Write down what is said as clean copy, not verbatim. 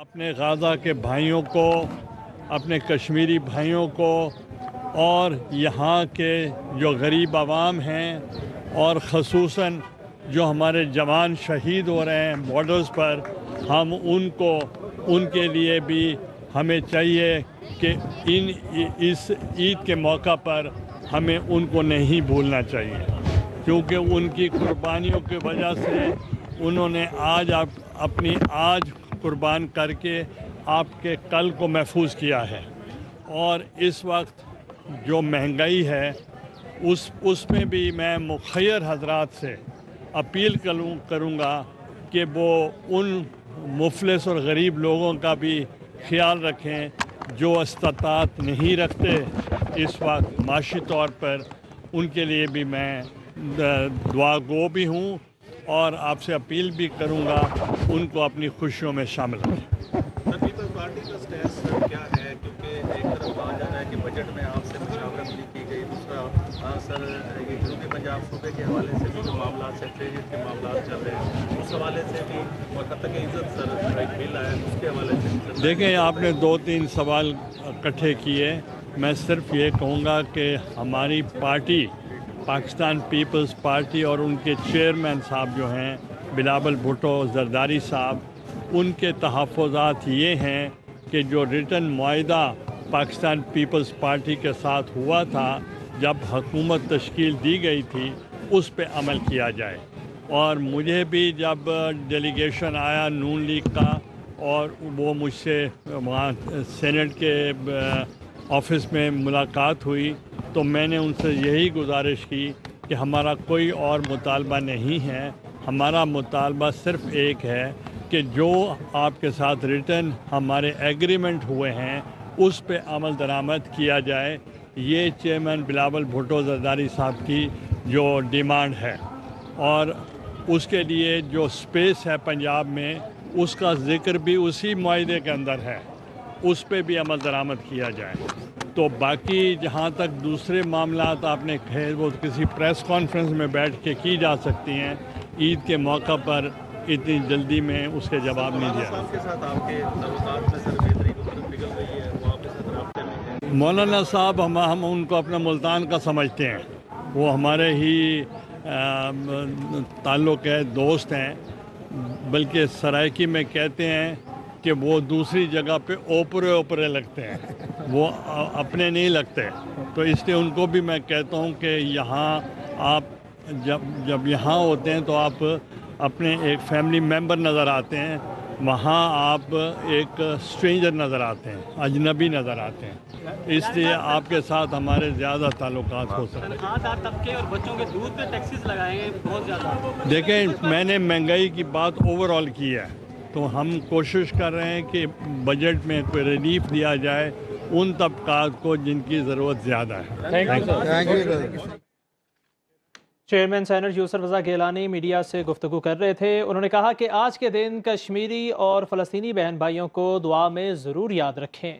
अपने गाज़ा के भाइयों को, अपने कश्मीरी भाइयों को और यहाँ के जो गरीब आवाम हैं और ख़ुसूसन जो हमारे जवान शहीद हो रहे हैं बॉर्डर्स पर, हम उनको उनके लिए भी हमें चाहिए कि इस ईद के मौका पर हमें उनको नहीं भूलना चाहिए, क्योंकि उनकी कुर्बानियों की वजह से उन्होंने आज अपनी आज कुर्बान करके आपके कल को महफूज किया है। और इस वक्त जो महंगाई है उसमें भी मैं मुखय्यर हजरात से अपील करूँगा कि वो उन मुफलिस और गरीब लोगों का भी ख्याल रखें जो इस्तात नहीं रखते इस वक्त माशी तौर पर। उनके लिए भी मैं दुआ गो भी हूँ और आपसे अपील भी करूँगा उनको अपनी खुशियों में शामिल करें। पीपल्स पार्टी का स्टैंड क्या है, क्योंकि एक तरफ कहा जा रहा है कि बजट में आपसे मुशावरत नहीं की गई, दूसरा सर ये जनूबी पंजाब सूबे के हवाले से भी जो मामला सेक्रेटरीट के मामला चल रहे हैं उस हवाले से भी और खत के इज्जत सर एक बिल आया उसके हवाले से। देखें, आपने 2-3 सवाल इकट्ठे किए। मैं सिर्फ ये कहूँगा कि हमारी पार्टी पाकिस्तान पीपल्स पार्टी और उनके चेयरमैन साहब जो हैं बिलावल भुट्टो जरदारी साहब, उनके तहफ़्फ़ुज़ात ये हैं कि जो रिटन मुआहिदा पाकिस्तान पीपल्स पार्टी के साथ हुआ था जब हुकूमत तश्कील दी गई थी उस पे अमल किया जाए। और मुझे भी जब डेलीगेशन आया नून लीग का और वो मुझसे वहाँ सेनेट के ऑफिस में मुलाकात हुई तो मैंने उनसे यही गुजारिश की कि हमारा कोई और मुतालबा नहीं है, हमारा मुतालबा सिर्फ़ एक है कि जो आपके साथ रिटन हमारे एग्रीमेंट हुए हैं उस पे अमल दरामद किया जाए। ये चेयरमैन बिलावल भुट्टो जरदारी साहब की जो डिमांड है और उसके लिए जो स्पेस है पंजाब में उसका ज़िक्र भी उसी मुआहिदे के अंदर है, उस पे भी अमल दरामद किया जाए। तो बाकी जहाँ तक दूसरे मामलात आपने कहे वो किसी प्रेस कॉन्फ्रेंस में बैठ के की जा सकती हैं, ईद के मौका पर इतनी जल्दी में उसके जवाब नहीं दिया। के साथ आपके तल्लुकात में सर बेहतरी की तरफ निकल रही है, वो आपके साथ राब्ते में हैं? मौलाना साहब हम उनको अपना मुल्तान का समझते हैं, वो हमारे ही ताल्लुक़ है, दोस्त हैं, बल्कि सराइकी में कहते हैं कि वो दूसरी जगह पे ओपरे लगते हैं, वो अपने नहीं लगते। तो इसलिए उनको भी मैं कहता हूँ कि यहाँ आप जब यहाँ होते हैं तो आप अपने एक फैमिली मेंबर नज़र आते हैं, वहाँ आप एक स्ट्रेंजर नज़र आते हैं, अजनबी नज़र आते हैं, इसलिए आपके साथ हमारे ज़्यादा ताल्लुकात हो सकते हैं। तनख्वाहदार तबके और बच्चों के दूध पे टैक्सेस लगाएंगे बहुत ज़्यादा। देखें, मैंने महंगाई की बात ओवरऑल की है, तो हम कोशिश कर रहे हैं कि बजट में कोई रिलीफ दिया जाए उन तबकात को जिनकी ज़रूरत ज़्यादा है। Thank you. Chairman senate Yusuf Raza Gilani media से गुफ्तगू कर रहे थे। उन्होंने कहा कि आज के दिन कश्मीरी और फ़लस्तीनी बहन भाइयों को दुआ में ज़रूर याद रखें।